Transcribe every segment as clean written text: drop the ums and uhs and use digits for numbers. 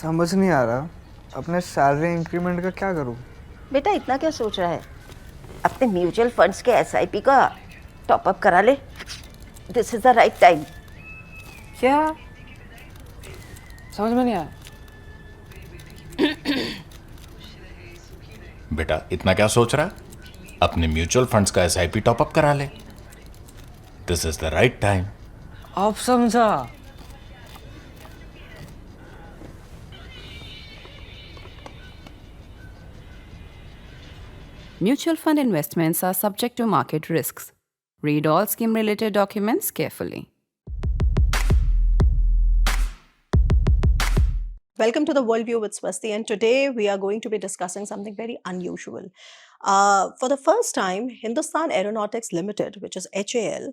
समझ नहीं आ रहा अपने सैलरी इंक्रीमेंट का क्या करूं। बेटा इतना क्या सोच रहा है, अपने म्यूचुअल फंड्स के एसआईपी का टॉपअप करा ले। This is the right time. क्या समझ में नहीं आया। बेटा इतना क्या सोच रहा है, अपने म्यूचुअल फंड्स का एसआईपी टॉपअप करा ले। This is the right time. अब समझा। Mutual fund investments are subject to market risks. Read all scheme related documents carefully. Welcome to the Worldview with Swasti, and today we are going to be discussing something very unusual. For the first time, Hindustan Aeronautics Limited, which is HAL,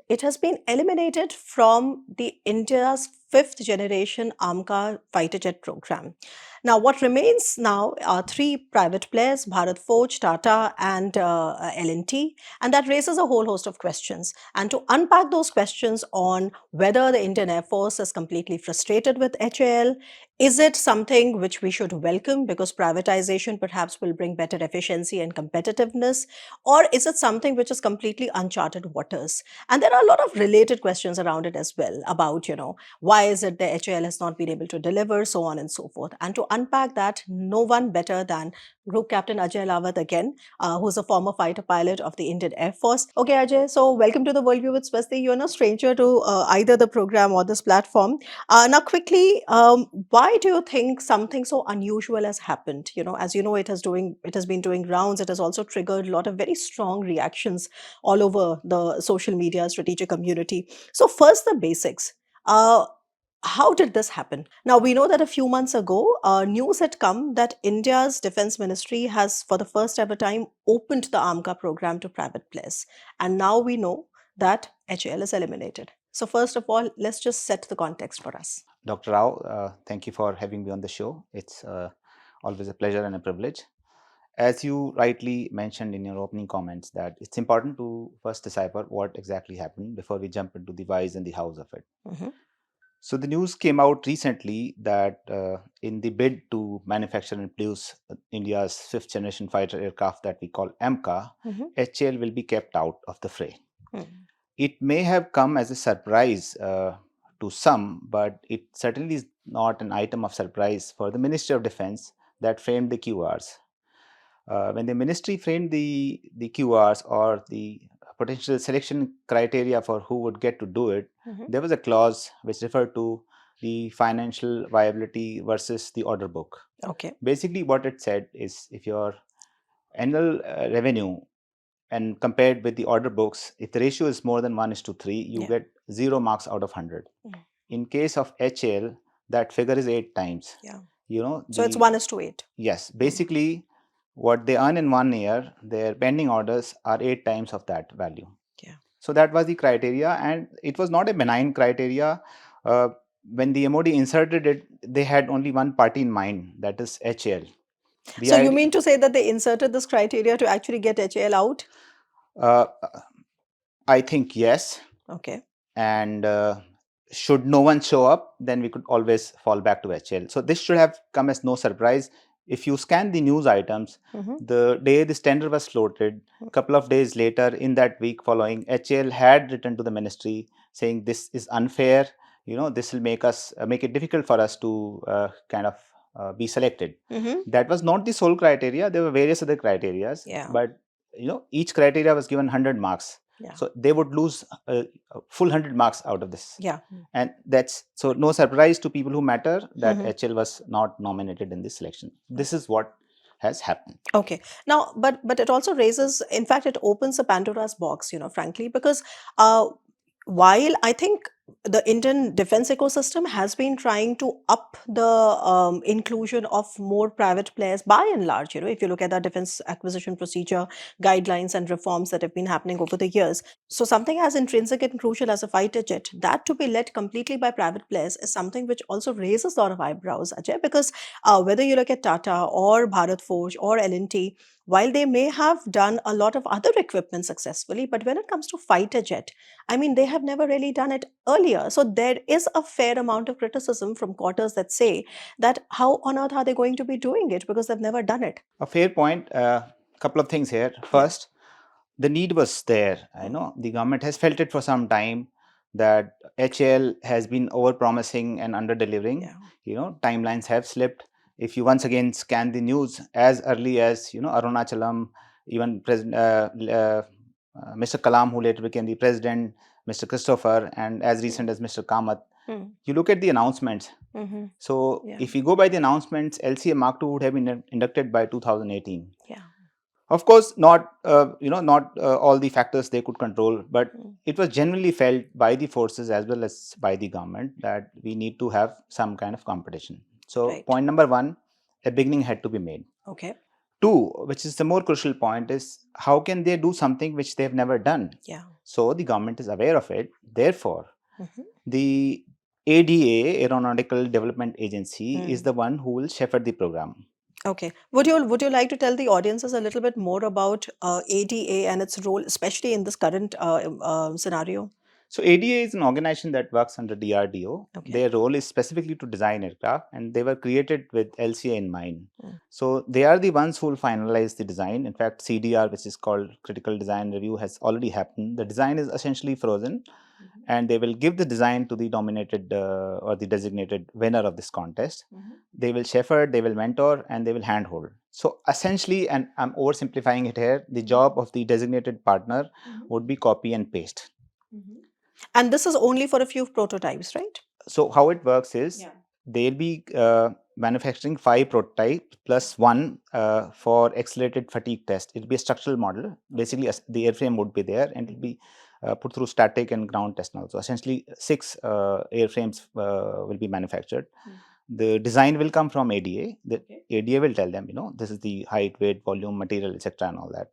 it has been eliminated from the India's fifth generation AMCA fighter jet program. Now, what remains now are three private players, Bharat Forge, Tata, and L&T, and that raises a whole host of questions. And to unpack those questions on whether the Indian Air Force is completely frustrated with HAL, is it something which we should welcome because privatization perhaps will bring better efficiency and competitiveness, or is it something which is completely uncharted waters? And there are a lot of related questions around it as well about, why is it the HAL has not been able to deliver, so on and so forth. And to unpack that, no one better than Group Captain Ajay Ahlawat again, who's a former fighter pilot of the Indian Air Force. Okay, Ajay, so welcome to the Worldview with Swasti. You're no stranger to either the program or this platform. Now, quickly, why do you think something so unusual has happened? As you know, it has been doing rounds. It has also triggered a lot of very strong reactions all over the social media strategic community. So, first, the basics. How did this happen? Now, we know that a few months ago, news had come that India's Defense Ministry has, for the first ever time, opened the AMCA program to private players. And now we know that HAL is eliminated. So, first of all, let's just set the context for us. Dr. Rao, thank you for having me on the show. It's always a pleasure and a privilege. As you rightly mentioned in your opening comments, that it's important to first decipher what exactly happened before we jump into the whys and the hows of it. Mhm. So the news came out recently that in the bid to manufacture and produce India's fifth generation fighter aircraft that we call AMCA, Mhm. HAL will be kept out of the fray. Mhm. It may have come as a surprise to some, but it certainly is not an item of surprise for the Ministry of Defense that framed the QRs. When the ministry framed the QRs or the potential selection criteria for who would get to do it, Mhm. there was a clause which referred to the financial viability versus the order book. Okay. Basically, what it said is if your annual revenue and compared with the order books, if the ratio is more than 1:3, you Yeah. get 0 marks out of 100. Mm. In case of HAL, that figure is 8 times. Yeah. You know, So it's 1:8. Yes, basically, what they earn in 1 year, their pending orders are 8 times of that value. Yeah. So that was the criteria, and it was not a benign criteria. When the MOD inserted it, they had only one party in mind, that is HAL. So you mean to say that they inserted this criteria to actually get HAL out? I think yes. Okay. And should no one show up, then we could always fall back to HAL. So this should have come as no surprise. If you scan the news items, Mhm. the day this tender was floated, a couple of days later, in that week following, HAL had written to the ministry saying this is unfair. This will make it difficult for us to kind of be selected. Mhm. That was not the sole criteria. There were various other criteria, Yeah. but each criteria was given 100 marks. Yeah. So they would lose a full 100 marks out of this. Yeah. And that's so no surprise to people who matter that Mhm. HL was not nominated in this selection. This is what has happened. Okay. Now, but it also raises, in fact, it opens a Pandora's box, frankly, because while I think the Indian defense ecosystem has been trying to up the inclusion of more private players by and large, if you look at the defense acquisition procedure guidelines and reforms that have been happening over the years. So something as intrinsic and crucial as a fighter jet, that to be led completely by private players is something which also raises a lot of eyebrows, Ajay, because whether you look at Tata or Bharat Forge or L&T, while they may have done a lot of other equipment successfully, but when it comes to fighter jet, I mean, they have never really done it earlier. So there is a fair amount of criticism from quarters that say that how on earth are they going to be doing it because they've never done it. A fair point. Couple of things here. First, the need was there. I know the government has felt it for some time that HAL has been over-promising and under-delivering. Yeah. Timelines have slipped. If you once again scan the news as early as Arunachalam, even Mr. Kalam, who later became the president, Mr. Christopher, and as recent as Mr. Kamath, you look at the announcements. So if you go by the announcements, LCA Mark II would have been inducted by 2018. Yeah. Of course, not all the factors they could control, but it was generally felt by the forces as well as by the government that we need to have some kind of competition. So Right. point number one, a beginning had to be made. Okay. Two, which is the more crucial point, is how can they do something which they've never done? Yeah. So the government is aware of it. Therefore, the ADA, Aeronautical Development Agency, is the one who will shepherd the program. Okay. Would you like to tell the audiences a little bit more about ADA and its role, especially in this current scenario? So ADA is an organization that works under DRDO. Okay. Their role is specifically to design aircraft, and they were created with LCA in mind. So they are the ones who will finalize the design. In fact, CDR, which is called Critical Design Review, has already happened. The design is essentially frozen, and they will give the design to the nominated or the designated winner of this contest. They will shepherd, they will mentor, and they will handhold. So essentially, and I'm oversimplifying it here, the job of the designated partner would be copy and paste. And this is only for a few prototypes, right? So how it works is they'll be manufacturing 5 prototypes plus 1 for accelerated fatigue test. It'll be a structural model. Basically, the airframe would be there and it'll be put through static and ground test now. So essentially 6 airframes will be manufactured. The design will come from ADA. The ADA will tell them, this is the height, weight, volume, material, etc. and all that.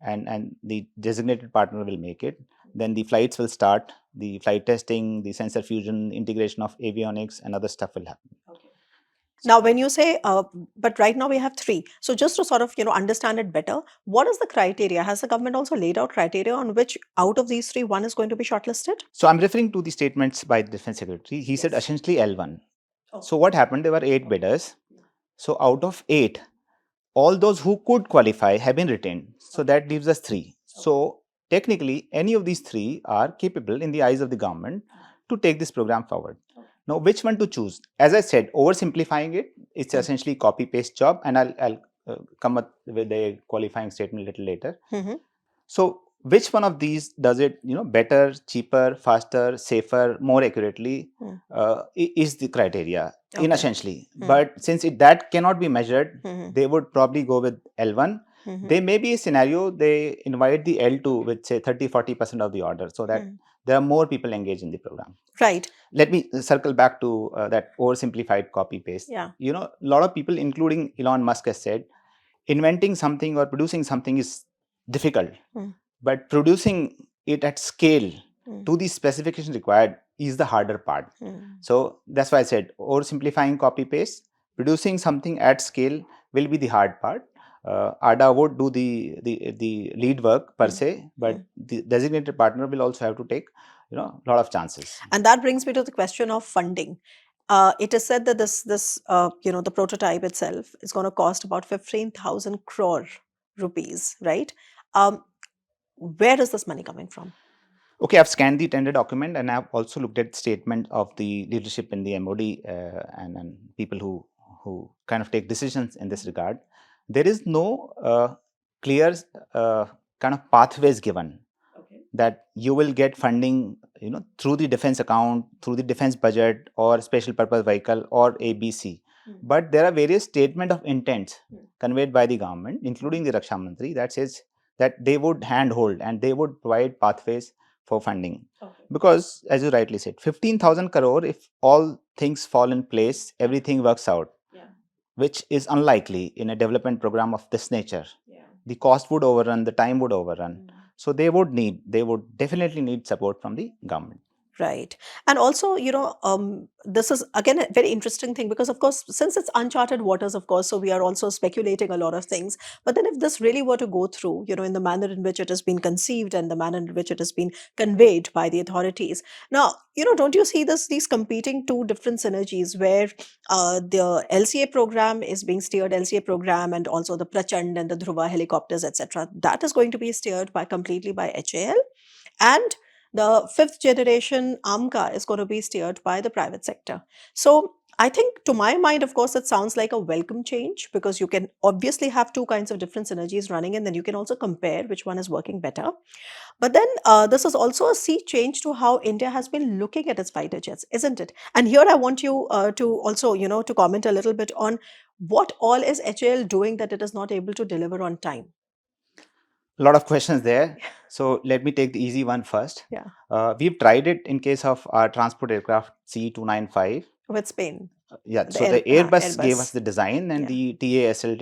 And the designated partner will make it. Then the flights will start, the flight testing, the sensor fusion, integration of avionics and other stuff will happen. Now, when you say, but right now we have 3. So just to sort of, understand it better, what is the criteria? Has the government also laid out criteria on which out of these 3, one is going to be shortlisted? So I'm referring to the statements by the Defense Secretary. He said essentially L1. So what happened? There were 8 bidders. So out of 8, all those who could qualify have been retained. So that leaves us 3. So technically, any of these 3 are capable in the eyes of the government to take this program forward. Now, which one to choose? As I said, oversimplifying it, it's essentially copy-paste job, and I'll come up with a qualifying statement a little later. So, which one of these does it, better, cheaper, faster, safer, more accurately, is the criteria in essentially. But since that cannot be measured, they would probably go with L1. There may be a scenario they invite the L2 with say 30-40% of the order, so that there are more people engaged in the program. Right. Let me circle back to that oversimplified copy paste. Yeah. A lot of people, including Elon Musk, has said inventing something or producing something is difficult, but producing it at scale to the specification required is the harder part. So that's why I said oversimplifying copy paste, producing something at scale will be the hard part. ADA would do the lead work per se, but the designated partner will also have to take a lot of chances. And that brings me to the question of funding. It is said that this the prototype itself is going to cost about 15,000 crore rupees, right? Where is this money coming from? Okay, I've scanned the tender document and I've also looked at statement of the leadership in the MOD and people who kind of take decisions in this regard. There is no clear kind of pathways given that you will get funding, through the defense account, through the defense budget, or special purpose vehicle, or ABC. But there are various statement of intents conveyed by the government, including the Raksha Mantri, that says that they would handhold and they would provide pathways for funding. Because, as you rightly said, 15,000 crore, if all things fall in place, everything works out, which is unlikely in a development program of this nature. The cost would overrun, the time would overrun. So they would definitely need support from the government. Right. And also, this is again a very interesting thing because, of course, since it's uncharted waters, of course, so we are also speculating a lot of things. But then, if this really were to go through, in the manner in which it has been conceived and the manner in which it has been conveyed by the authorities, now, don't you see these competing two different synergies where the LCA program is being steered, LCA program, and also the Prachand and the Dhruva helicopters, etc., that is going to be steered by completely by HAL, and the fifth generation AMCA is going to be steered by the private sector. So I think, to my mind, of course, it sounds like a welcome change because you can obviously have two kinds of different synergies running, and then you can also compare which one is working better. But then this is also a sea change to how India has been looking at its fighter jets, isn't it? And here I want you to also, to comment a little bit on what all is HAL doing that it is not able to deliver on time. A lot of questions there. So let me take the easy one first. Yeah. We've tried it in case of our transport aircraft C295. With Spain. Yeah, The so the Airbus gave Airbus. us the design, and Yeah. the TASL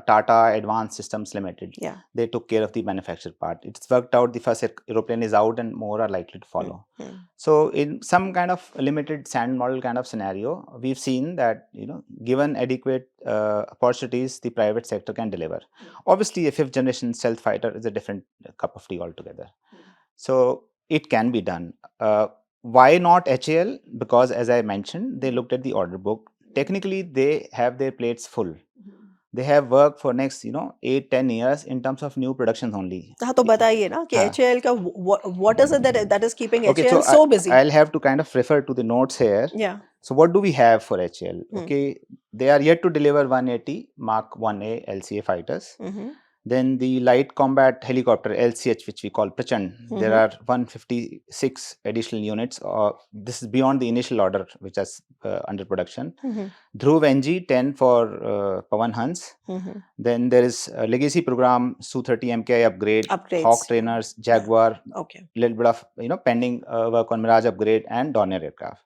Tata Advanced Systems Limited, Yeah. they took care of the manufacture part. It's worked out. The first aeroplane is out, and more are likely to follow. Mm. So in some kind of limited sand model kind of scenario, we've seen that, given adequate opportunities, the private sector can deliver. Obviously, a fifth generation stealth fighter is a different cup of tea altogether. So it can be done. Why not HAL? Because, as I mentioned, they looked at the order book. Technically, they have their plates full. They have work for next 8-10 years in terms of new productions only. हाँ, तो बताइए ना कि हाँ. HAL का what is it that is keeping Okay, HAL so so busy? I'll have to kind of refer to the notes here. Yeah. So what do we have for HAL? Okay, they are yet to deliver 180 Mark 1A LCA fighters. Then the light combat helicopter LCH, which we call Prachand, there are 156 additional units. This is beyond the initial order, which is under production. Dhruv NG 10 for Pawan Hans. Then there is a legacy program Su-30 MKI upgrade, Upgrades. Hawk trainers, Jaguar. Okay. Little bit of pending work on Mirage upgrade and Dornier aircraft.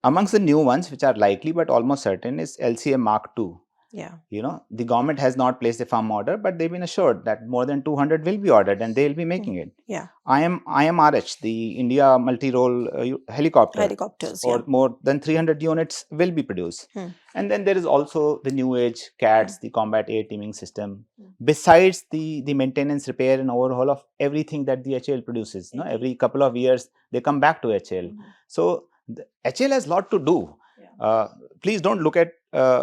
Amongst the new ones, which are likely but almost certain, is LCA Mark 2. Yeah. The government has not placed a firm order, but they've been assured that more than 200 will be ordered, and they'll be making it. Yeah. IMRH, the India multi-role Helicopters, or yeah. more than 300 units will be produced. And then there is also the new age CATS, the combat air teaming system. Besides the maintenance, repair, and overhaul of everything that the HAL produces, every couple of years they come back to HAL. So the HAL has a lot to do. Please don't look at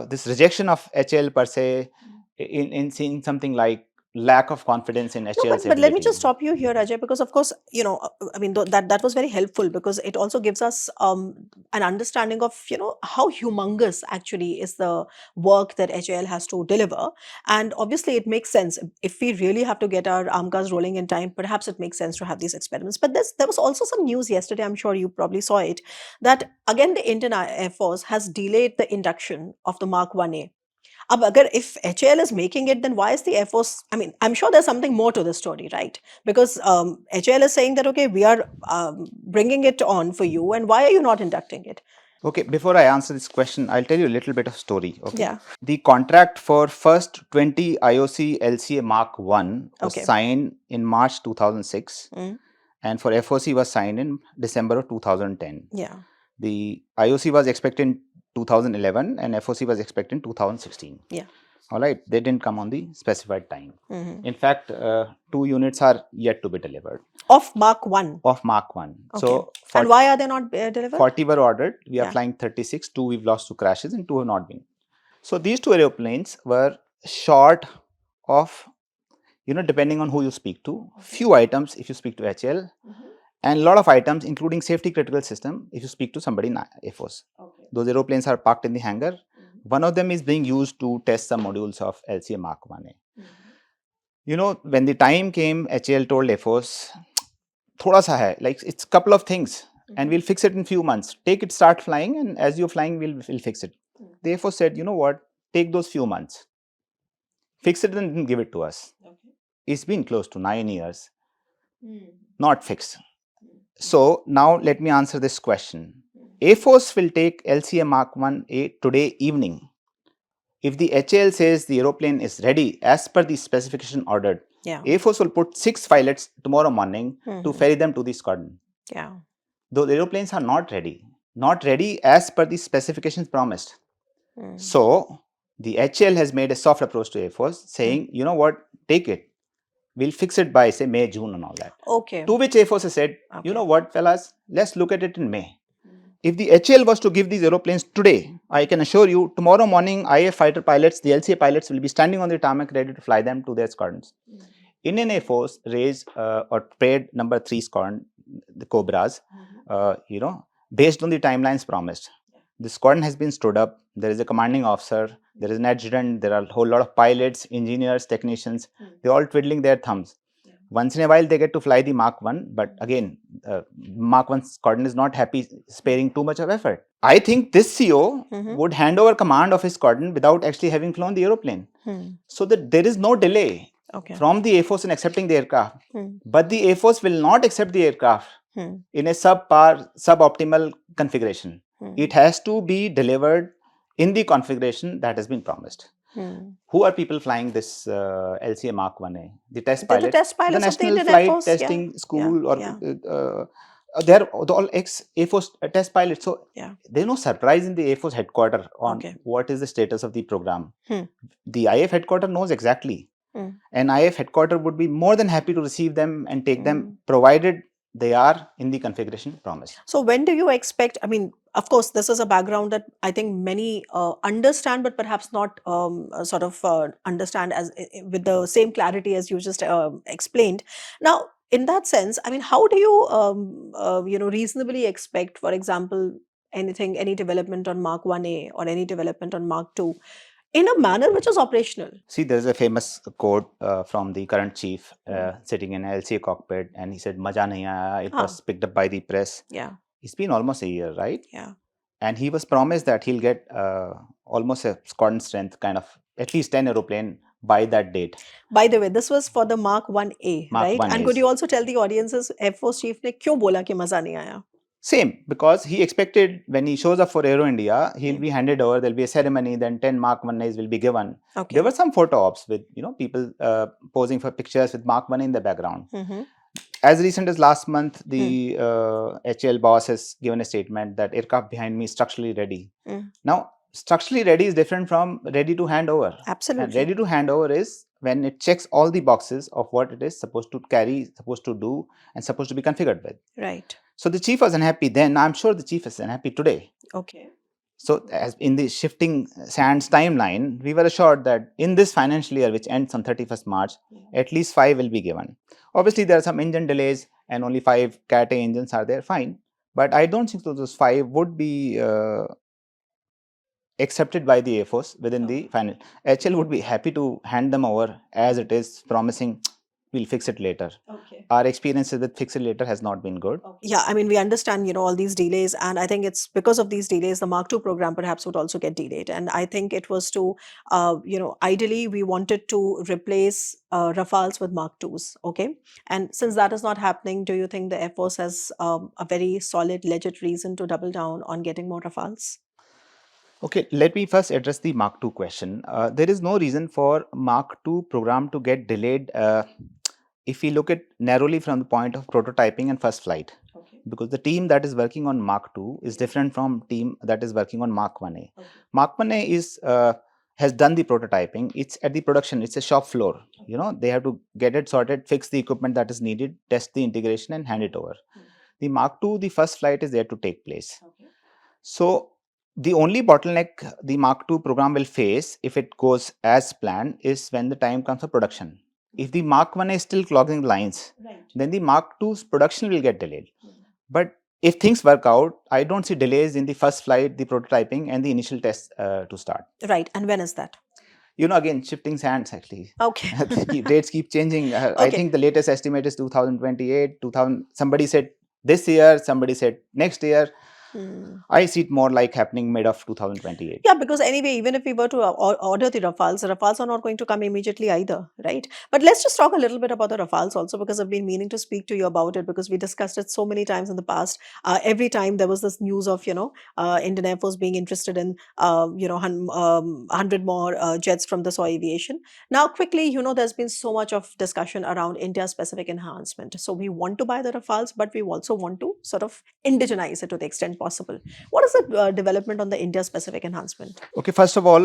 this rejection of HAL per se in seeing something like lack of confidence in HAL's ability. But let me just stop you here, Ajay, because of course, I mean, that was very helpful because it also gives us an understanding of, how humongous actually is the work that HAL has to deliver. And obviously it makes sense. If we really have to get our AMCAs rolling in time, perhaps it makes sense to have these experiments. But there was also some news yesterday, I'm sure you probably saw it, that again, the Indian Air Force has delayed the induction of the Mark 1A. If HAL is making it, then why is the Air Force? I mean, I'm sure there's something more to the story, right? Because HAL is saying that, okay, we are bringing it on for you, and why are you not inducting it? Okay, before I answer this question, I'll tell you a little bit of story. Okay. Yeah. The contract for first 20 IOC LCA Mark 1 was signed in March 2006, and for FOC was signed in December of 2010. Yeah. The IOC was expected in 2011 and FOC was expected in 2016. Yeah. All right, they didn't come on the specified time. In fact, 2 units are yet to be delivered. Of Mark 1? Of Mark 1. Okay. So, and why are they not delivered? 40 were ordered. We are flying 36. 2 we've lost to crashes and 2 have not been. So, these 2 aeroplanes were short of, depending on who you speak to, few items if you speak to HAL, and a lot of items, including safety critical system, if you speak to somebody in Air Force. Those aeroplanes are parked in the hangar. One of them is being used to test some modules of LCA Mark 1A. When the time came, HAL told Air Force, thoda sa hai, like it's a couple of things, and we'll fix it in few months. Take it, start flying, and as you're flying, we'll fix it. The Air Force said, you know what, take those few months, fix it and then give it to us. It's been close to 9 years, not fixed. So now let me answer this question. Air Force will take LCA Mark 1A today evening. If the HAL says the aeroplane is ready as per the specification ordered, Air Force will put 6 pilots tomorrow morning to ferry them to the squadron. Yeah. those aeroplanes are not ready as per the specifications promised. So the HAL has made a soft approach to Air Force, saying, you know what, take it. We'll fix it by, say, May, June and all that. Okay. To which Air Force has said, Okay. you know what, fellas, let's look at it in May. If the HAL was to give these aeroplanes today, I can assure you, tomorrow morning, IAF fighter pilots, the LCA pilots will be standing on the tarmac ready to fly them to their squadrons. Indian Air Force raised or paid number 3 squadron, the Cobras, based on the timelines promised. The squadron has been stood up. There is a commanding officer. There is an adjutant. There are a whole lot of pilots, engineers, technicians. They're all twiddling their thumbs. Once in a while, they get to fly the Mark 1. But again, Mark 1 squadron is not happy sparing too much of effort. I think this CO would hand over command of his squadron without actually having flown the aeroplane. So that there is no delay from the Air Force in accepting the aircraft. But the Air Force will not accept the aircraft in a suboptimal configuration. It has to be delivered in the configuration that has been promised. Who are people flying this LCA Mark 1A? The test pilots. The test pilots the of the National Indian Air Flight Force, Testing School yeah. they're all ex-Air Force test pilots. So there's no surprise in the Air Force headquarters on what is the status of the program. The IAF headquarters knows exactly. And IAF headquarters would be more than happy to receive them and take them, provided they are in the configuration promised. So when do you expect, I mean, of course, this is a background that I think many understand, but perhaps not understand as with the same clarity as you just explained. Now, in that sense, I mean, how do you, reasonably expect, for example, any development on Mark 1A or any development on Mark 2 in a manner which is operational? See, there's a famous quote from the current chief sitting in an LCA cockpit, and he said, "Maja nahi aaya." It was picked up by the press. Yeah. It's been almost a year, right? Yeah. And he was promised that he'll get almost a squadron strength, kind of at least 10 aeroplane by that date. By the way, this was for the Mark 1A, Mark right? 1A And could you also tell the audiences, Air Force Chief ne kyun bola ki maza nahi aaya? Same, because he expected when he shows up for Aero India, he'll be handed over, there'll be a ceremony, then 10 Mark 1As will be given. Okay. There were some photo ops with, people posing for pictures with Mark 1 in the background. As recent as last month, the HAL boss has given a statement that aircraft behind me is structurally ready. Now, structurally ready is different from ready to hand over. Absolutely. And ready to hand over is when it checks all the boxes of what it is supposed to carry, supposed to do, and supposed to be configured with. Right. So the chief was unhappy then. I'm sure the chief is unhappy today. Okay. So as in the shifting sands timeline, we were assured that in this financial year, which ends on 31st March, at least 5 will be given. Obviously, there are some engine delays and only 5 Cat A engines are there, fine. But I don't think those 5 would be accepted by the Air Force within the final. HL would be happy to hand them over as it is, promising we'll fix it later. Okay. Our experiences with fix it later has not been good. Yeah, I mean, we understand, all these delays, and I think it's because of these delays, the Mark II program perhaps would also get delayed. And I think it was to, ideally, we wanted to replace Rafales with Mark IIs, okay? And since that is not happening, do you think the Air Force has a very solid, legit reason to double down on getting more Rafales? Okay, let me first address the Mark II question. There is no reason for Mark II program to get delayed if we look at narrowly from the point of prototyping and first flight. Okay. Because the team that is working on Mark II is different from team that is working on Mark 1A. Okay. Mark 1A is has done the prototyping. It's at the production. It's a shop floor. They have to get it sorted, fix the equipment that is needed, test the integration, and hand it over. The Mark II, the first flight is there to take place. Okay. So the only bottleneck the Mark II program will face if it goes as planned is when the time comes for production. If the Mark 1 is still clogging the lines, then the Mark 2's production will get delayed. But if things work out, I don't see delays in the first flight, the prototyping, and the initial tests to start. Right. And when is that? Again, shifting sands actually. Okay. Dates keep changing. I think the latest estimate is 2028, 2000. Somebody said this year, somebody said next year. I see it more like happening mid of 2028. Yeah, because anyway, even if we were to order the Rafales are not going to come immediately either, right? But let's just talk a little bit about the Rafales also, because I've been meaning to speak to you about it, because we discussed it so many times in the past. Every time there was this news of, Indian Air Force being interested in, 100 more jets from the soy aviation. Now, quickly, there's been so much of discussion around India-specific enhancement. So we want to buy the Rafales, but we also want to sort of indigenize it to the extent possible. What is the development on the India-specific enhancement? Okay, first of all,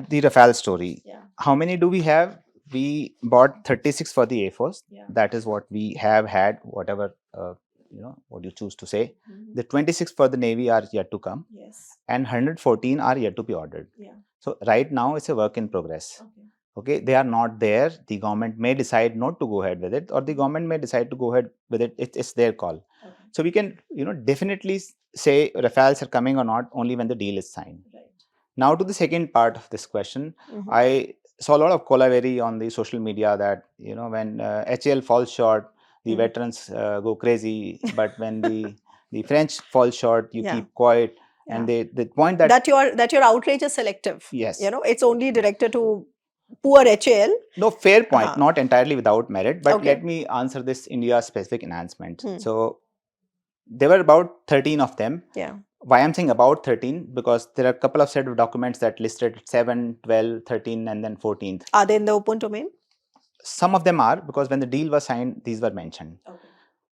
the Rafale story. Yeah. How many do we have? We bought 36 for the Air Force. Yeah. That is what we have had, whatever, what you choose to say. The 26 for the Navy are yet to come. Yes. And 114 are yet to be ordered. Yeah. So right now it's a work in progress. Okay, they are not there. The government may decide not to go ahead with it, or the government may decide to go ahead with it. It's their call. Okay. So we can, definitely say Rafales are coming or not only when the deal is signed. Right. Now to the second part of this question, I saw a lot of collavery on the social media that when HAL falls short, the veterans go crazy, but when the French falls short, you keep quiet. Yeah. And the point that your outrage is selective. Yes. It's only directed to poor HAL. No, fair point. Not entirely without merit, but Okay. let me answer this India-specific enhancement. So there were about 13 of them. Yeah. Why I'm saying about 13? Because there are a couple of set of documents that listed 7, 12, 13, and then 14th. Are they in the open domain? Some of them are, because when the deal was signed, these were mentioned. Okay.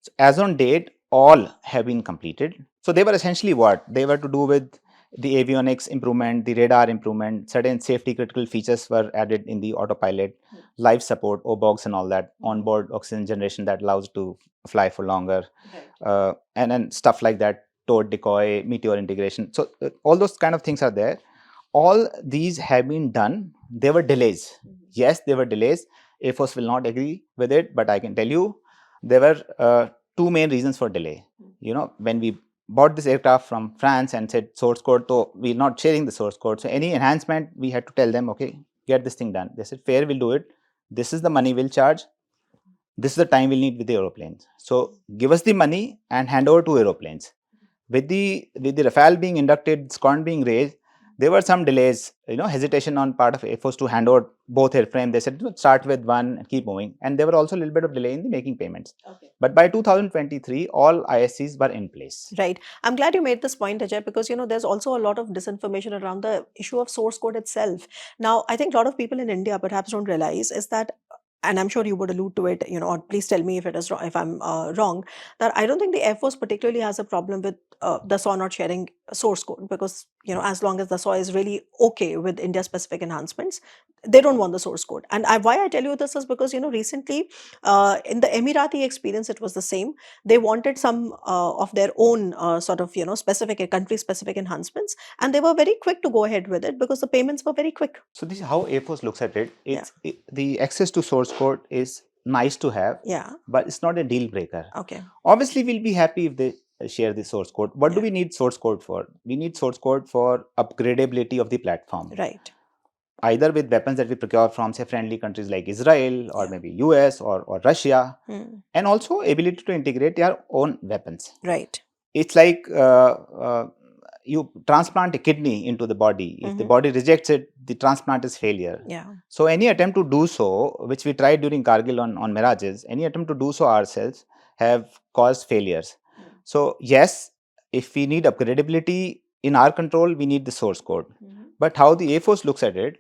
So as on date, all have been completed. So they were essentially what? They were to do with the avionics improvement, the radar improvement, certain safety critical features were added in the autopilot, life support, OBOGs and all that, onboard oxygen generation that allows to fly for longer, and then stuff like that, towed decoy, meteor integration. So all those kind of things are there. All these have been done. There were delays. Yes, there were delays. Air Force will not agree with it, but I can tell you there were two main reasons for delay. When we bought this aircraft from France and said source code, so we're not sharing the source code. So any enhancement, we had to tell them, okay, get this thing done. They said, fair, we'll do it. This is the money we'll charge. This is the time we'll need with the aeroplanes. So give us the money and hand over 2 aeroplanes. With the Rafale being inducted, scorn being raised, there were some delays, hesitation on part of Air Force to hand over both airframe. They said, start with one and keep moving. And there were also a little bit of delay in the making payments. Okay. But by 2023, all ISCs were in place. Right. I'm glad you made this point, Ajay, because, there's also a lot of disinformation around the issue of source code itself. Now, I think a lot of people in India perhaps don't realize is that, and I'm sure you would allude to it, or please tell me if it is wrong, if I'm wrong, that I don't think the Air Force particularly has a problem with the SAW not sharing source code, because, as long as the SAW is really okay with India-specific enhancements, they don't want the source code. And why I tell you this is because, recently in the Emirati experience, it was the same. They wanted some of their own sort of, specific country-specific enhancements, and they were very quick to go ahead with it because the payments were very quick. So this is how Air Force looks at it. The access to source code is nice to have, but it's not a deal breaker. Okay. Obviously, we'll be happy if they share the source code. What do we need source code for? We need source code for upgradability of the platform. Right. Either with weapons that we procure from, say, friendly countries like Israel or maybe US or Russia, and also ability to integrate their own weapons. Right. It's like you transplant a kidney into the body. If the body rejects it, the transplant is failure. Yeah. So any attempt to do so, which we tried during Kargil on Mirages, any attempt to do so ourselves have caused failures. So yes, if we need upgradability in our control, we need the source code. But how the Air Force looks at it,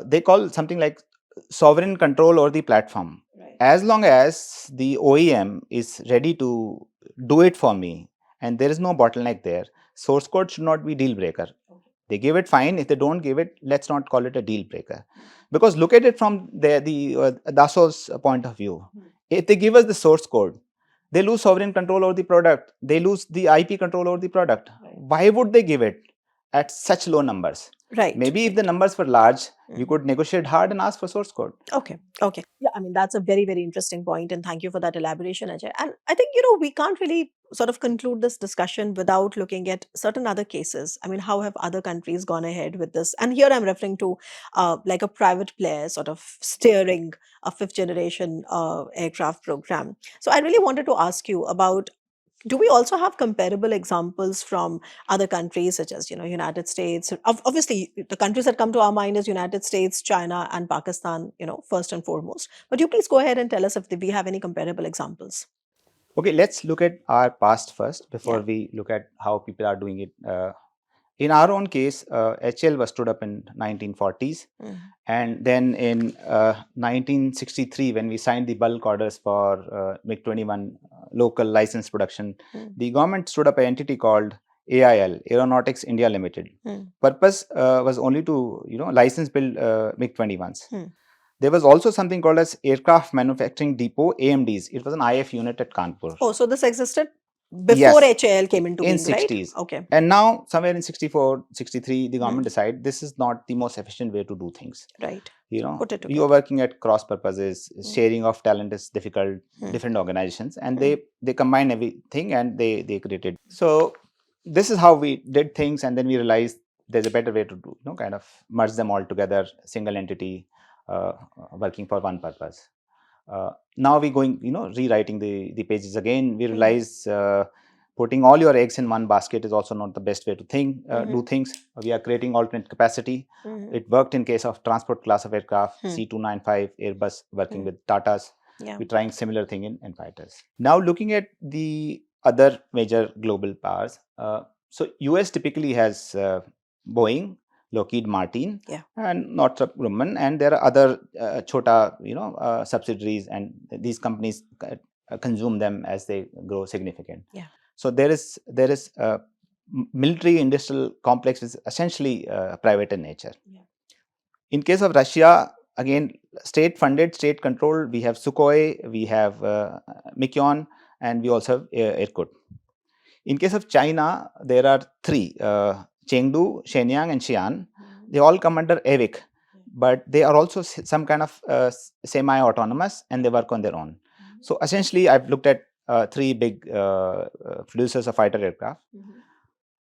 they call something like sovereign control over the platform. Right. As long as the OEM is ready to do it for me and there is no bottleneck there, source code should not be deal breaker. Okay. They give it, fine. If they don't give it, let's not call it a deal breaker. Because look at it from the Dassault's point of view. If they give us the source code, they lose sovereign control over the product. They lose the IP control over the product. Right. Why would they give it at such low numbers? Right. Maybe if the numbers were large, we could negotiate hard and ask for source code. Okay. Okay. Yeah, I mean, that's a very, very interesting point, and thank you for that elaboration, Ajay. And I think, we can't really sort of conclude this discussion without looking at certain other cases. I mean, how have other countries gone ahead with this? And here I'm referring to like a private player sort of steering a 5th generation aircraft program. So I really wanted to ask you about Do we also have comparable examples from other countries such as, United States? Obviously, the countries that come to our mind is United States, China, and Pakistan, first and foremost. But you please go ahead and tell us if we have any comparable examples. Okay, let's look at our past first before Yeah. we look at how people are doing it. In our own case, HL was stood up in 1940s, and then in 1963, when we signed the bulk orders for MiG-21 local license production, the government stood up an entity called AIL, Aeronautics India Limited. Purpose was only to license build MiG-21s. There was also something called as Aircraft Manufacturing Depot, AMDs. It was an IAF unit at Kanpur. Oh, so this existed before Yes, HAL came into in being, right? 60s. Okay. And now, somewhere in 64, 63, the government decided this is not the most efficient way to do things. Right. You Put it are together. working at cross purposes, sharing of talent is difficult, different organizations, and they combine everything and they created. So this is how we did things, and then we realized there's a better way to do, kind of merge them all together, single entity, working for one purpose. Now we going, rewriting the pages again. We realize putting all your eggs in one basket is also not the best way to do things. We are creating alternate capacity. It worked in case of transport class of aircraft, C295, Airbus working with Tatas. Yeah. We're trying similar thing in fighters. Now looking at the other major global powers. So US typically has Boeing, Lockheed Martin, Yeah. and Northrop Grumman, and there are other chota, subsidiaries, and these companies consume them as they grow significant. Yeah. So there is military industrial complex is essentially private in nature. Yeah. In case of Russia, again, state funded, state controlled. We have Sukhoi, we have Mikyon, and we also have Irkut. In case of China, there are three: Chengdu, Shenyang, and Xi'an. They all come under AVIC, but they are also some kind of semi-autonomous, and they work on their own. So essentially, I've looked at three big producers of fighter aircraft.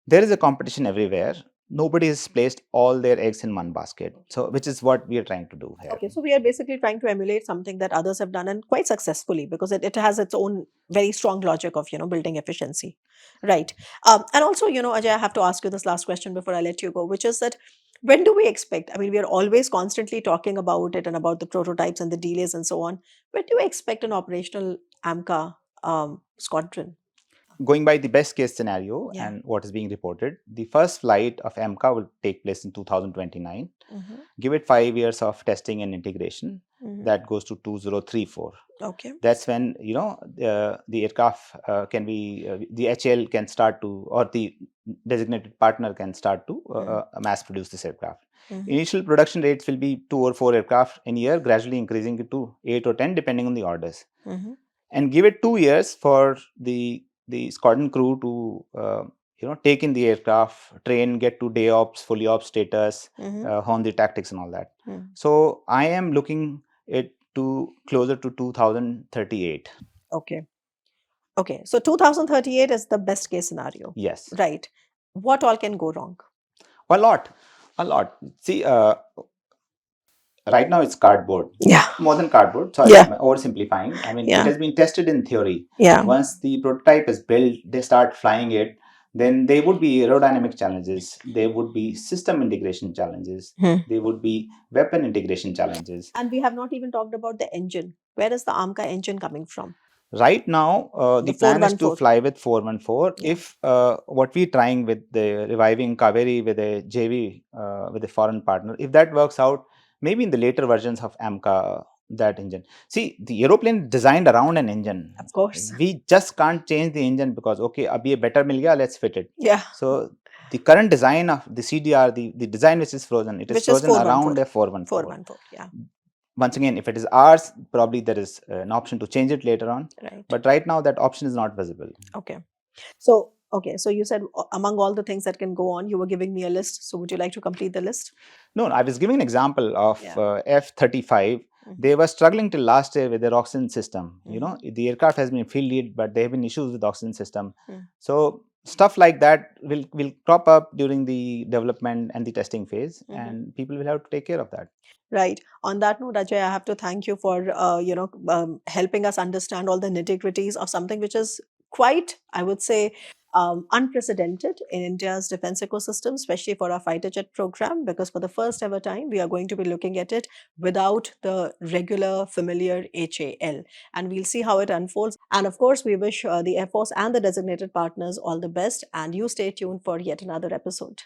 There is a competition everywhere. Nobody has placed all their eggs in one basket. So, which is what we are trying to do here. Okay, so we are basically trying to emulate something that others have done, and quite successfully, because it has its own very strong logic of building efficiency, right? And also, Ajay, I have to ask you this last question before I let you go, which is that when do we expect? I mean, we are always constantly talking about it and about the prototypes and the delays and so on. When do we expect an operational AMCA squadron? Going by the best case scenario Yeah. and what is being reported, the first flight of AMCA will take place in 2029. Give it 5 years of testing and integration. That goes to 2034. Okay. That's when the aircraft can be the HAL can start to, or the designated partner can start to mass produce this aircraft. Initial production rates will be 2 or 4 aircraft in a year, gradually increasing it to 8 or 10 depending on the orders. And give it 2 years for the squadron crew to take in the aircraft, train, get to day ops, fully ops status, hone the tactics and all that. So I am looking it to closer to 2038. Okay. Okay. So 2038 is the best case scenario. Yes. Right. What all can go wrong? A lot. See, right now it's cardboard. Yeah. More than cardboard. Sorry, Yeah. I'm oversimplifying. I mean, Yeah. it has been tested in theory. Yeah. Once the prototype is built, they start flying it. Then there would be aerodynamic challenges. There would be system integration challenges. There would be weapon integration challenges. And we have not even talked about the engine. Where is the AMCA engine coming from? Right now, the The plan is to 414. fly with 414. Yeah. If what we're trying with the reviving Kaveri with a JV, with a foreign partner, if that works out, maybe in the later versions of AMCA, that engine. See, the aeroplane designed around an engine. Of course. We just can't change the engine because, okay, abhi ye better mil gaya, let's fit it. Yeah. So the current design of the CDR, the design which is frozen, it is Which is frozen 414. around a 414. 414. Yeah. Once again, if it is ours, probably there is an option to change it later on. Right. But right now, that option is not visible. Okay. So, okay. So you said among all the things that can go on, you were giving me a list. So would you like to complete the list? No, I was giving an example of Yeah. F-35. They were struggling till last year with their oxygen system. The aircraft has been fielded, but there have been issues with the oxygen system. So stuff like that will crop up during the development and the testing phase, and people will have to take care of that. Right. On that note, Ajay, I have to thank you for helping us understand all the nitty-gritties of something which is quite, I would say, unprecedented in India's defense ecosystem, especially for our fighter jet program, because for the first ever time, we are going to be looking at it without the regular familiar HAL. And we'll see how it unfolds. And of course, we wish the Air Force and the designated partners all the best. And you stay tuned for yet another episode.